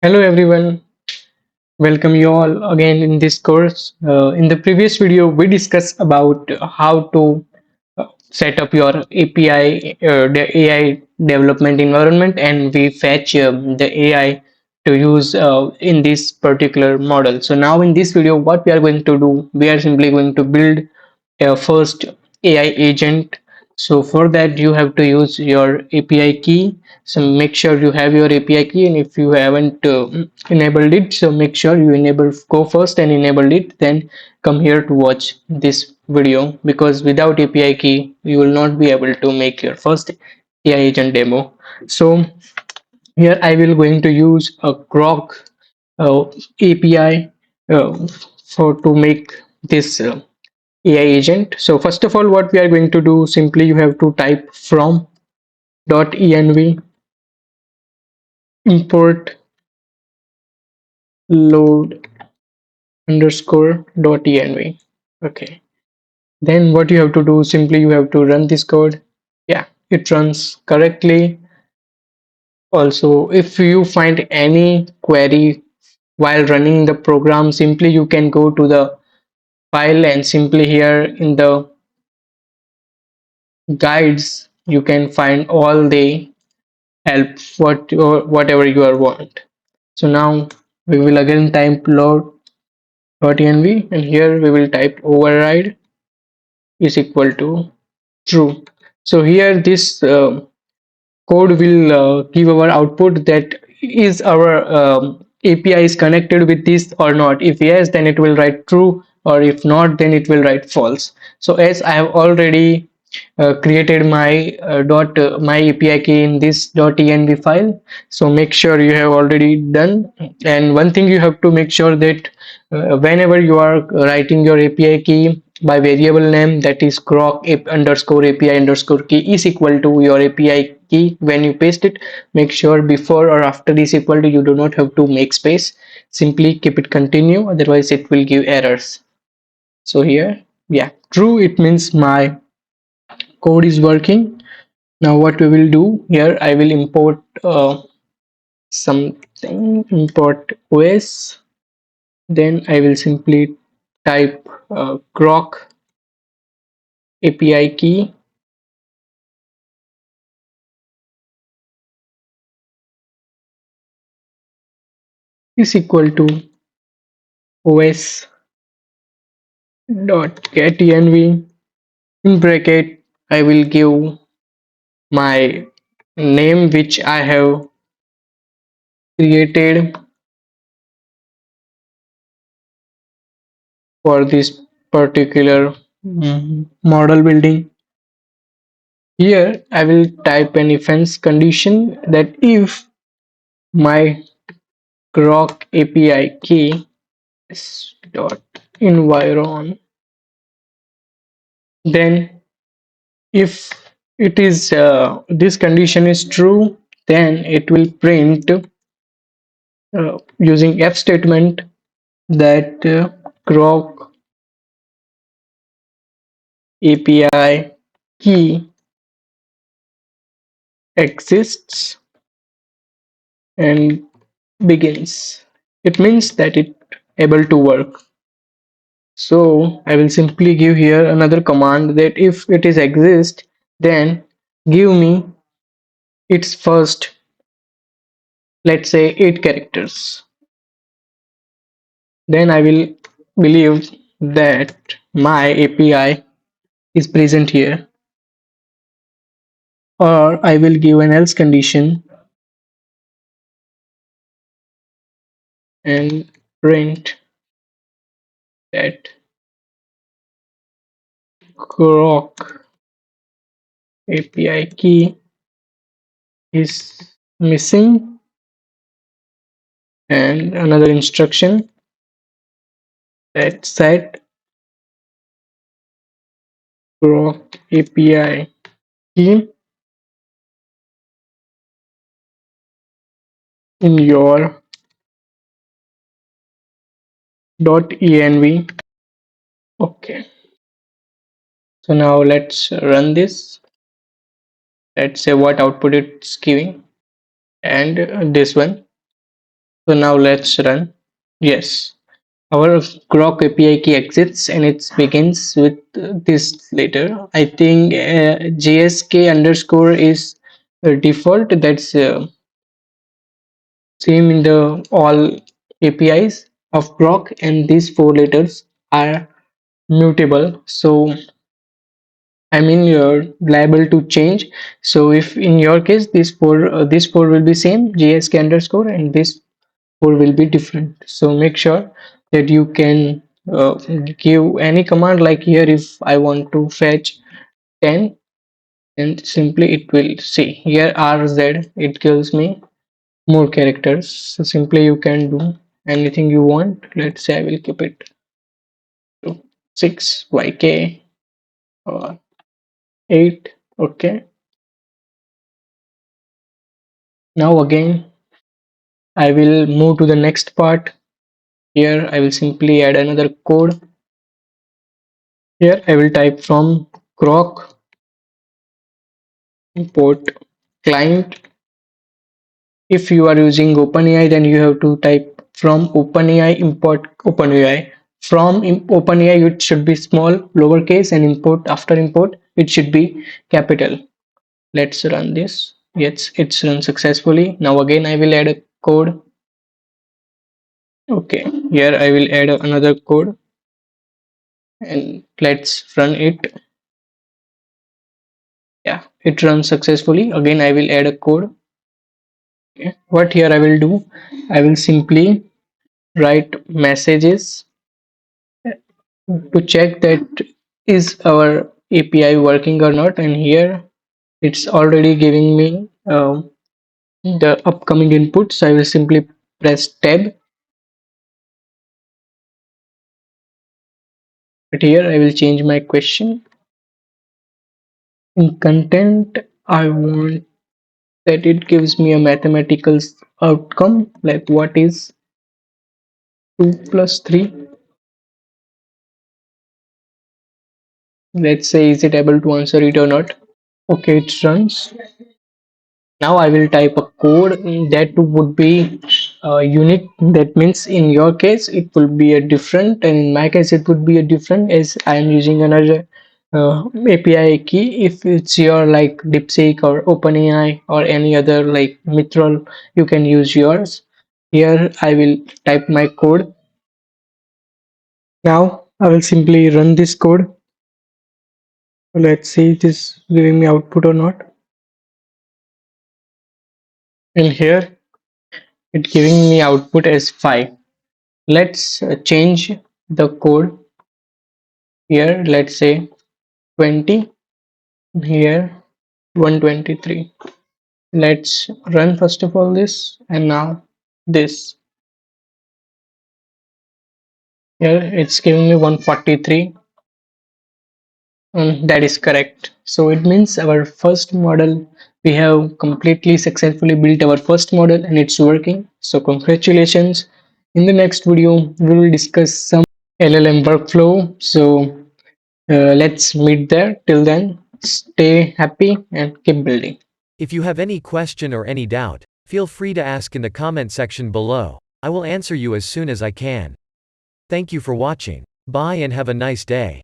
Hello everyone, welcome you all again in this course. In the previous video, we discussed about how to set up your API, the AI development environment, and we fetch the AI to use in this particular model. So now in this video, what we are going to do, we are simply going to build first AI agent. So for that you have to use your API key. So make sure you have your API key, and if you haven't enabled it, so make sure you enable go first and enable it, then come here to watch this video, because without API key you will not be able to make your first AI agent demo. So here I will going to use a Grok API for to make this AI agent. So first of all, what we are going to do, simply you have to type from .env import load underscore .env. Okay. Then what you have to do, simply you have to run this code. Yeah, it runs correctly. Also, if you find any query while running the program, simply you can go to the file and simply here in the guides you can find all the help whatever you are want. So now we will again type load.env, and here we will type override is equal to true. So here this code will give our output that is our API is connected with this or not. If yes, then it will write true, or if not, then it will write false. So as I have already created my my API key in this .env file, so make sure you have already done. And one thing you have to make sure that whenever you are writing your API key by variable name, that is Grok underscore API underscore key is equal to your API key, when you paste it, make sure before or after is equal to, you do not have to make space, simply keep it continue, otherwise it will give errors. So here, yeah, true, it means my code is working. Now what we will do here, I will import something, import OS, then I will simply type Grok API key is equal to os dot get env. In bracket I will give my name which I have created for this particular model building. Here I will type an if else condition, that if my Grok API key is dot environ, then if it is this condition is true, then it will print using f statement that Grok API key exists and begins. It means that it able to work. So I will simply give here another command, that if it is exist, then give me its first, let's say 8 characters. Then I will believe that my API is present here, or I will give an else condition and print that Grok API key is missing, and another instruction that set Grok API key in your .env. Okay, so now let's run this. Let's say what output it's giving, and this one. So now let's run. Yes, our Grok API key exits and it begins with this later. I think JSK underscore is default. That's same in the all APIs of Grok, and these four letters are mutable. So I mean you're liable to change. So if in your case this four will be same JSK underscore and this four will be different. So make sure that you can give any command like here if I want to fetch 10 and simply it will see here RZ it gives me more characters. So simply you can do anything you want. Let's say I will keep it to 6 YK or 8. Okay. Now again I will move to the next part. Here I will simply add another code. Here I will type from Grok import client. If you are using OpenAI, then you have to type from OpenAI import OpenAI. From OpenAI, it should be small, lowercase, and import after import, it should be capital. Let's run this. Yes, it's run successfully. Now again, I will add a code. Okay, here I will add another code and let's run it. Yeah, it runs successfully. Again, I will add a code. Okay. What here I will do? I will simply write messages to check that is our API working or not, and here it's already giving me the upcoming input. So I will simply press tab, but here I will change my question. In content I want that it gives me a mathematical outcome like what is 2 plus 3. Let's say is it able to answer it or not. Okay, it runs. Now I will type a code that would be unique. That means in your case it will be a different, and in my case it would be a different as I am using another API key. If it's your like DeepSeek or OpenAI or any other like Mistral, you can use yours. Here I will type my code. Now I will simply run this code. Let's see if it is giving me output or not. And here it's giving me output as 5. Let's change the code here. Let's say 20, here 123. Let's run first of all this, and now this. Here it's giving me 143, and that is correct. So it means our first model, we have completely successfully built our first model and it's working. So congratulations. In the next video we will discuss some LLM workflow. So let's meet there. Till then, stay happy and keep building. If you have any question or any doubt, feel free to ask in the comment section below. I will answer you as soon as I can. Thank you for watching. Bye and have a nice day.